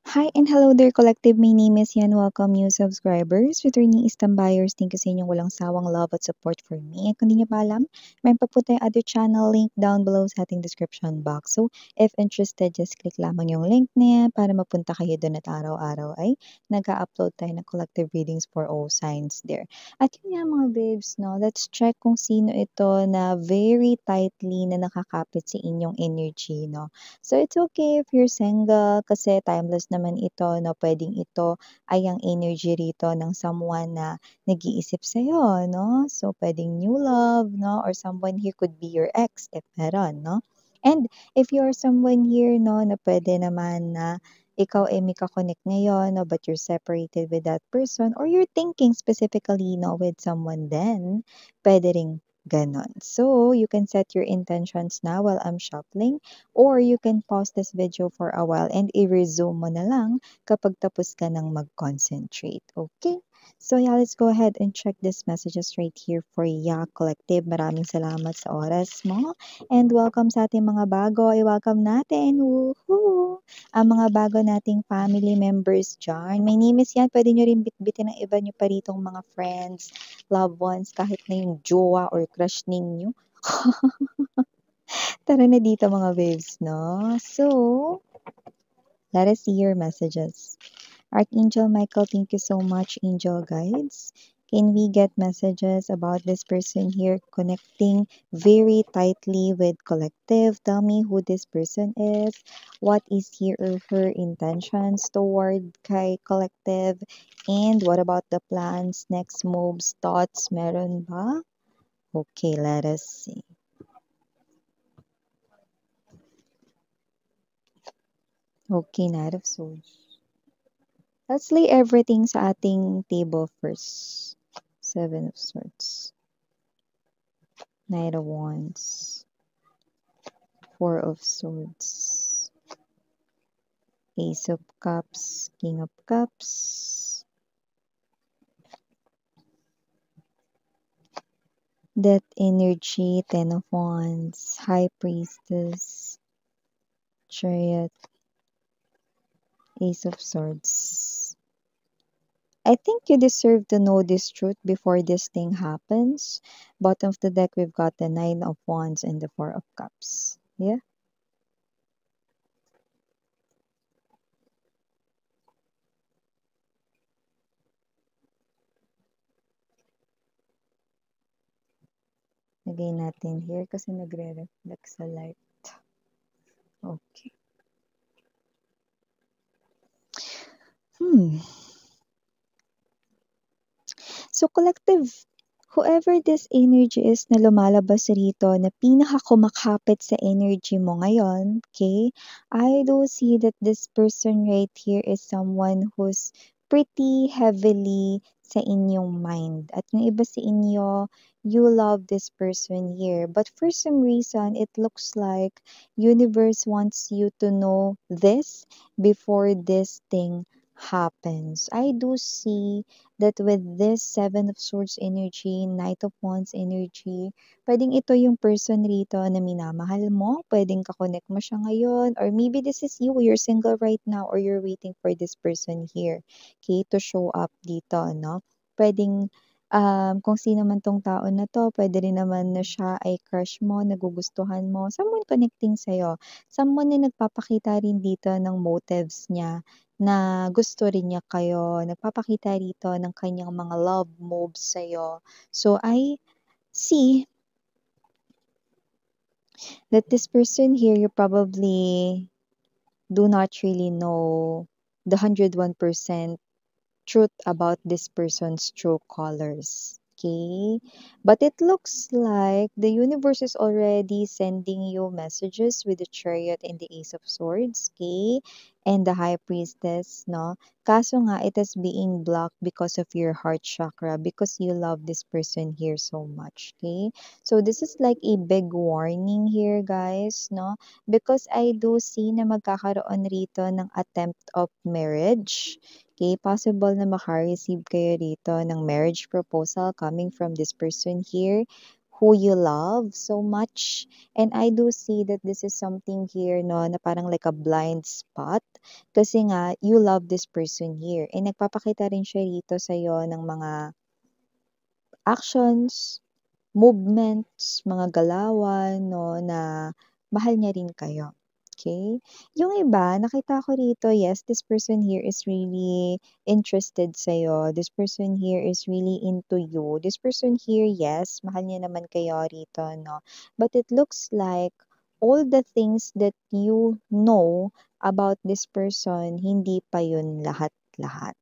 Hi and hello there, collective. My name is Yan. Welcome new subscribers, returning Istam buyers. Thank you sa inyong walang sawang love at support for me. At kung di nyo pa alam, may pa po tayong other channel link down below sa ating description box. So, if interested, just click lamang yung link na yan para mapunta kayo doon at araw-araw ay nag-upload tayo ng collective readings for all signs there. At yun nga mga babes, no, let's check kung sino ito na very tightly na nakakapit sa inyong energy, no. So, it's okay if you're single kasi timeless naman ito, no? Pwedeng ito ay ang energy rito ng someone na nag-iisip sa'yo, no? So, pwedeng new love, no? Or someone here could be your ex if meron, no? And if you're someone here, no, na pwede naman na ikaw ay may kakonect ngayon, no, but you're separated with that person, or you're thinking specifically, no, with someone then, pwede ring ganon. So, you can set your intentions now while I'm shuffling. Or you can pause this video for a while and i-resume mo na lang kapag tapos ka ng mag-concentrate. Okay? So yeah, let's go ahead and check these messages right here for Ya Collective. Maraming salamat sa oras mo. And welcome sa ating mga bago. I-welcome natin. Woohoo! Ang mga bago nating family members dyan. My name is Yan. Pwede nyo rin bitbitin ng iba nyo pa ritong mga friends, loved ones, kahit na yung jowa or crush ninyo. Tara na dito mga babes, no? So, let us see your messages. Archangel Michael, thank you so much, angel guides. Can we get messages about this person here connecting very tightly with collective? Tell me who this person is. What is he or her intentions toward kay collective? And what about the plans, next moves, thoughts? Meron ba? Okay, let us see. Okay, Knight of Swords. Let's lay everything sa ating table first. Seven of Swords. Knight of Wands. Four of Swords. Ace of Cups. King of Cups. Death energy. Ten of Wands. High Priestess. Chariot. Ace of Swords. I think you deserve to know this truth before this thing happens. Bottom of the deck, we've got the Nine of Wands and the Four of Cups. Yeah? Lagay natin here kasi nagre-reflect sa light. Okay. So collective, whoever this energy is na lumalabas rito na pinaka-kumakapit sa energy mo ngayon, okay, I do see that this person right here is someone who's pretty heavily sa inyong mind. At yung iba sa inyo, you love this person here. But for some reason, it looks like universe wants you to know this before this thing happens. I do see that with this Seven of Swords energy, Knight of Wands energy, pwedeng ito yung person rito na minamahal mo, pwedeng kakonect mo siya ngayon, or maybe this is you, you're single right now, or you're waiting for this person here, okay, to show up dito, no? Pwedeng, kung sino man tong tao na to, pwede rin naman na siya ay crush mo, nagugustuhan mo, someone connecting sa'yo, someone na nagpapakita rin dito ng motives niya, na gusto rin niya kayo, nagpapakita rito ng kanyang mga love moves sa'yo. So, I see that this person here, you probably do not really know the 101% truth about this person's true colors. Okay? But it looks like the universe is already sending you messages with the chariot and the ace of swords. Okay? And the high priestess, no? Kaso nga, it is being blocked because of your heart chakra, because you love this person here so much. Okay? So this is like a big warning here, guys, no? Because I do see na magkakaroon rito ng attempt of marriage. Okay, possible na maka-receive kayo dito ng marriage proposal coming from this person here who you love so much. And I do see that this is something here, no, na parang like a blind spot. Kasi nga, you love this person here. And nagpapakita rin siya rito sa'yo ng mga actions, movements, mga galawan, no, na mahal niya rin kayo. Okay? Yung iba, nakita ko rito, yes, this person here is really interested sa'yo. This person here is really into you. This person here, yes, mahal niya naman kayo rito, no? But it looks like all the things that you know about this person, hindi pa yun lahat-lahat.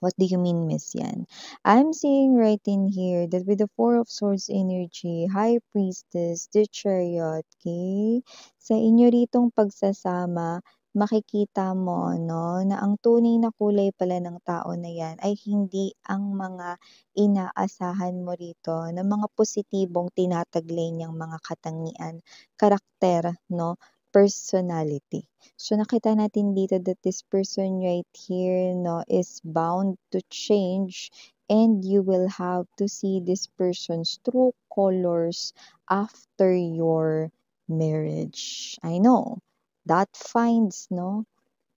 What do you mean, Miss Yan? I'm seeing right in here that with the Four of Swords energy, High Priestess, the Chariot, okay? Sa inyo ritong pagsasama, makikita mo, no, na ang tunay na kulay pala ng tao na yan ay hindi ang mga inaasahan mo rito na mga positibong tinataglay niyang mga katangian, karakter, no, personality. So nakita natin dito that this person right here, no, is bound to change, and you will have to see this person's true colors after your marriage. I know that finds, no,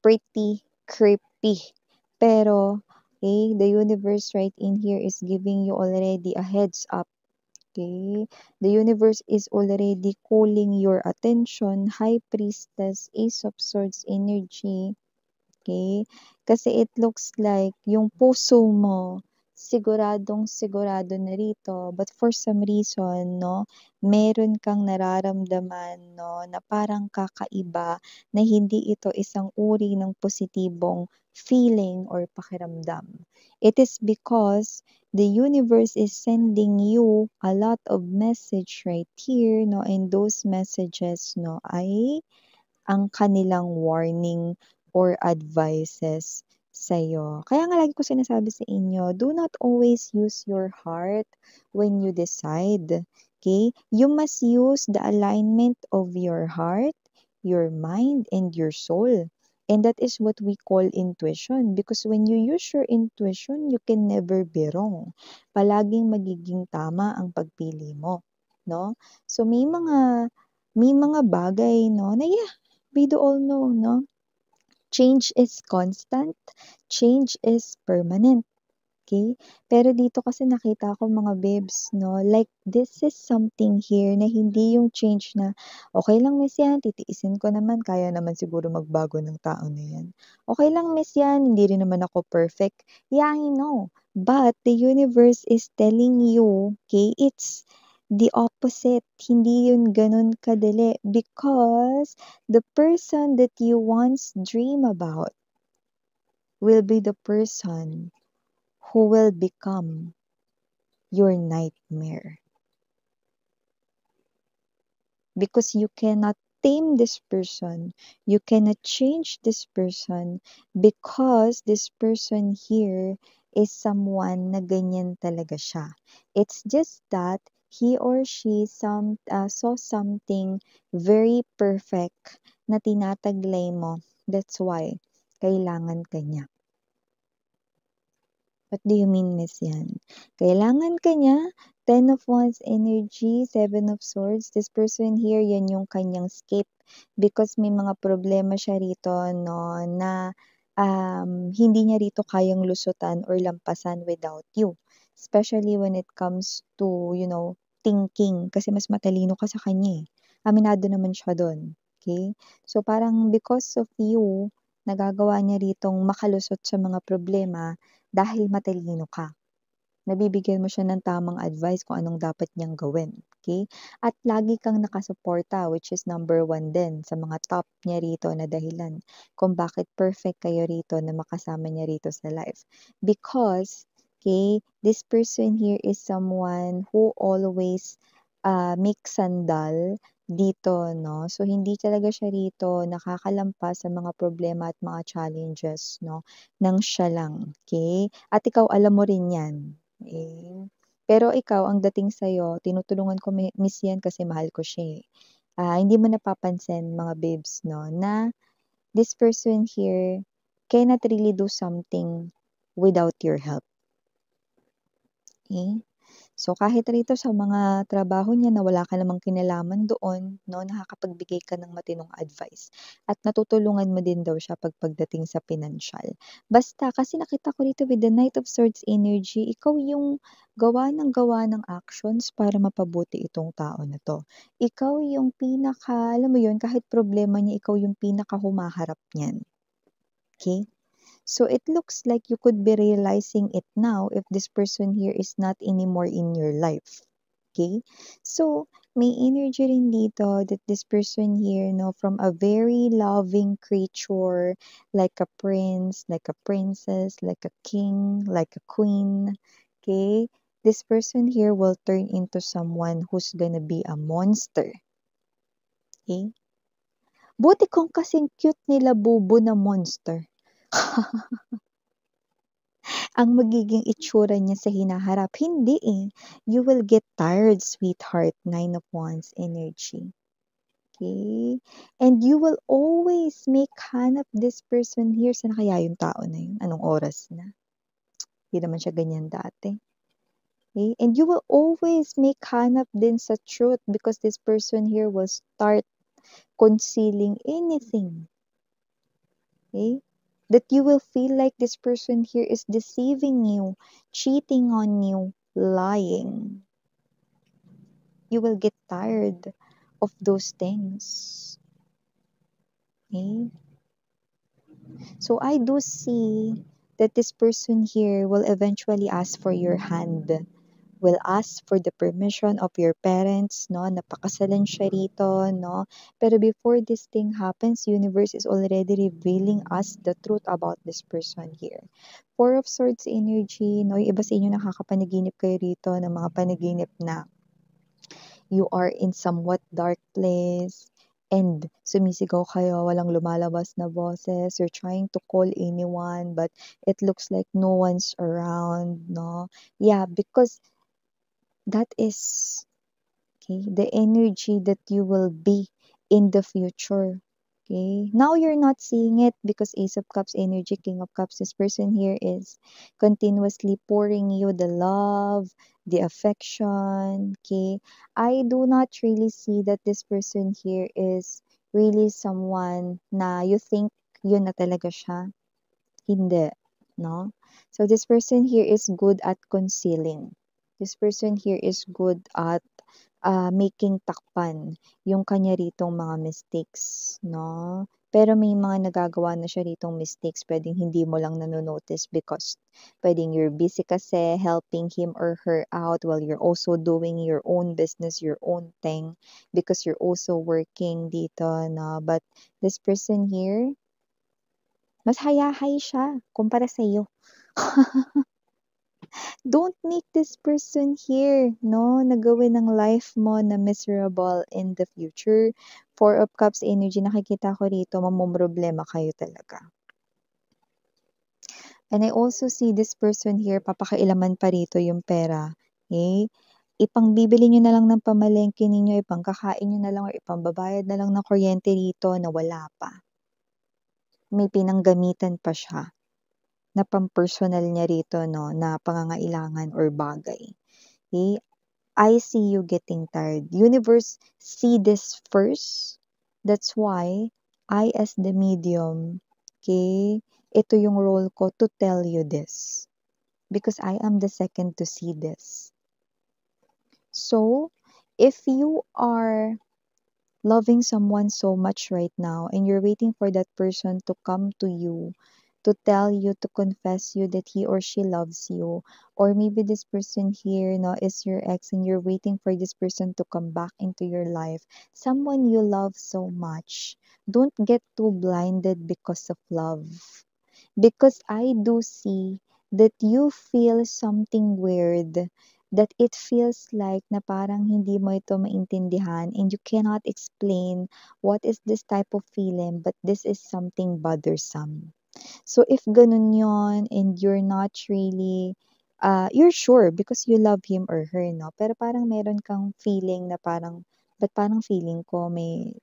pretty creepy. Pero the universe right in here is giving you already a heads up. Okay, the universe is already calling your attention. High Priestess, Ace of Swords energy. Okay? Kasi it looks like yung puso mo siguradong sigurado na rito, but for some reason, no, meron kang nararamdaman, no, na parang kakaiba, na hindi ito isang uri ng positibong feeling or pakiramdam. It is because the universe is sending you a lot of message right here, no, and those messages, no, ay ang kanilang warning or advices sa'yo. Kaya nga lagi ko sinasabi sa inyo, do not always use your heart when you decide. Okay? You must use the alignment of your heart, your mind, and your soul. And that is what we call intuition. Because when you use your intuition, you can never be wrong. Palaging magiging tama ang pagpili mo. No? So may mga bagay, no, na we do all know, no? Change is constant, change is permanent. Okay? Pero dito kasi nakita ko mga babes, no? Like, this is something here na hindi yung change na, okay lang miss yan, titiisin ko naman, kaya naman siguro magbago ng tao na yan. Okay lang miss yan, hindi rin naman ako perfect. Yeah, I know. But the universe is telling you, okay, it's the opposite. Hindi yun ganun kadali because the person that you once dream about will be the person who will become your nightmare. Because you cannot tame this person, you cannot change this person because this person here is someone na ganyan talaga siya. It's just that he or she saw something very perfect na tinataglay mo. That's why kailangan ka niya. What do you mean, Miss Yan? Kailangan ka niya, Ten of Wands energy, Seven of Swords. This person here, yan yung kanyang escape because may mga problema siya rito, no, na hindi niya rito kayang lusutan or lampasan without you. Especially when it comes to, thinking. Kasi mas matalino ka sa kanya eh. Aminado naman siya doon. Okay? So parang because of you, nagagawa niya ritong makalusot sa mga problema dahil matalino ka. Nabibigyan mo siya ng tamang advice kung anong dapat niyang gawin. Okay? At lagi kang nakasuporta, which is number 1 din sa mga top niya rito na dahilan kung bakit perfect kayo rito na makasama niya rito sa life. Because, okay, this person here is someone who always makes sandal dito, no? So, hindi talaga siya rito nakakalampas sa mga problema at mga challenges, no? Nang siya lang, okay? At ikaw, alam mo rin yan. Eh, pero ikaw, ang dating sa'yo, tinutulungan ko miss yan kasi mahal ko siya eh. Hindi mo napapansin, mga babes, no? Na this person here cannot really do something without your help. Okay? So, kahit rito sa mga trabaho niya na wala ka namang kinalaman doon, 'no, nakakapagbigay ka ng matinong advice at natutulungan mo din daw siya pagdating sa pinansiyal. Basta kasi nakita ko rito with the Knight of Swords energy, ikaw yung gawa ng actions para mapabuti itong tao na 'to. Ikaw yung alam mo yun, kahit problema niya, ikaw yung pinakahumaharap niyan, okey? So it looks like you could be realizing it now if this person here is not anymore in your life. Okay? So, may energy rin dito that this person here, no, from a very loving creature, like a prince, like a princess, like a king, like a queen, okay? This person here will turn into someone who's gonna be a monster. Okay? Buti kung kasing cute nila Bubo na monster. Ang magiging itsura niya sa hinaharap. Hindi eh. You will get tired, sweetheart. Nine of Wands energy. Okay? And you will always make hanap this person here. Saan kaya yung tao na yun? Anong oras na? Hindi naman siya ganyan dati. Okay? And you will always make hanap din sa truth because this person here will start concealing anything. Okay? That you will feel like this person here is deceiving you, cheating on you, lying. You will get tired of those things. Okay? So I do see that this person here will eventually ask for your hand, will ask for the permission of your parents, no? Napakasalan siya rito, no? Pero before this thing happens, universe is already revealing us the truth about this person here. Four of Swords energy, no? Yung iba sa inyo nakakapanaginip kayo rito ng mga panaginip na you are in somewhat dark place and sumisigaw kayo, walang lumalabas na boses, you're trying to call anyone but it looks like no one's around, no? Yeah, because that is, okay, the energy that you will be in the future. Okay, now you're not seeing it because Ace of Cups energy, King of Cups, this person here is continuously pouring you the love, the affection. Okay, I do not really see that this person here is really someone na you think yun na talaga siya. Hindi, no? So this person here is good at concealing. This person here is good at making takpan yung kanya ritong mga mistakes, no? Pero may mga nagagawa na siya ritong mistakes, pwedeng hindi mo lang nanonotice because pwedeng you're busy kasi helping him or her out while you're also doing your own business, your own thing, because you're also working dito, no? But this person here, mas hayahay siya kumpara sa'yo. Don't make this person here, no, na gawin ng life mo na miserable in the future. Four of Cups energy, nakikita ko rito, mamomroblema kayo talaga. And I also see this person here, papakailaman pa rito yung pera. Okay? Ipangbibili nyo na lang ng pamalengke ninyo, ipangkakain nyo na lang or ipambabayad na lang ng kuryente rito na wala pa. May pinanggamitan pa siya na pampersonal niya rito, no, na pangangailangan or bagay. Okay? I see you getting tired. Universe see this first. That's why I as the medium, okay, ito yung role ko to tell you this. Because I am the second to see this. So, if you are loving someone so much right now and you're waiting for that person to come to you, to tell you, to confess you that he or she loves you, or maybe this person here, no, is your ex and you're waiting for this person to come back into your life, someone you love so much, don't get too blinded because of love. Because I do see that you feel something weird, that it feels like na parang hindi mo ito maintindihan and you cannot explain what is this type of feeling, but this is something bothersome. So if ganun yon and you're not really, you're sure because you love him or her, no? Pero parang meron kang feeling na parang, but parang feeling ko may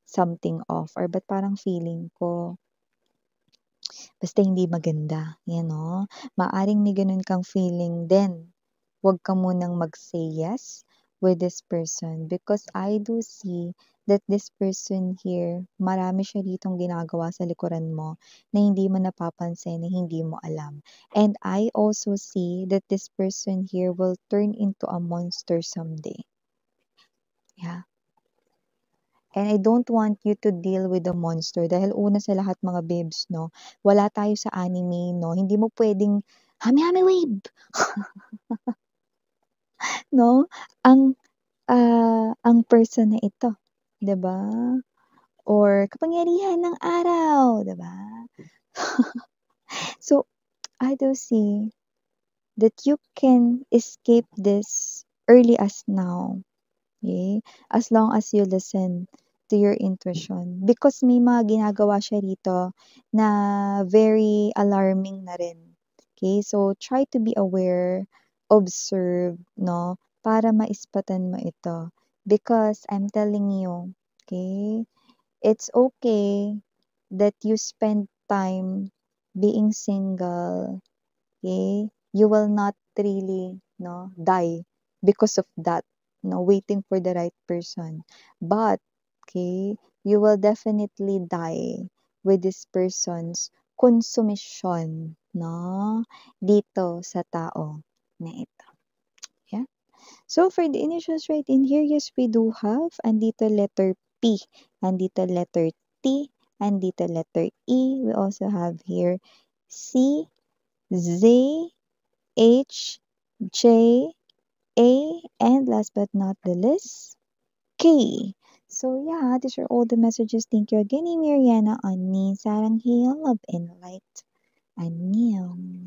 something off or but parang feeling ko basta hindi maganda, yan 'no. Maaaring may gano'n kang feeling din wag ka munang mag-say yes with this person because I do see that this person here, marami siya ditong ginagawa sa likuran mo na hindi mo napapansin, na hindi mo alam. And I also see that this person here will turn into a monster someday. Yeah. And I don't want you to deal with the monster dahil una sa lahat mga babes, no, wala tayo sa anime, no, hindi mo pwedeng, hami hami wave, no, ang ang person na ito, 'di ba? Or kapangyarihan ng araw, 'di ba? So, I do see that you can escape this early as now. Okay? As long as you listen to your intuition. Because may mga ginagawa siya rito na very alarming na rin. Okay? So, try to be aware, observe, no? Para maispatan mo ito. Because I'm telling you, okay? It's okay that you spend time being single. Okay? You will not really, no, die because of that, no, waiting for the right person. But, okay, you will definitely die with this person's consumption, no, dito sa tao na ito. Yeah? So, for the initials right in here, yes, we do have, andito letter P, andito letter T, andito letter E. We also have here C, Z, H, J, A, and last but not the least, K. So yeah, these are all the messages. Thank you again, Mariana, on Sarang Hill, Love and Light. Annyeong.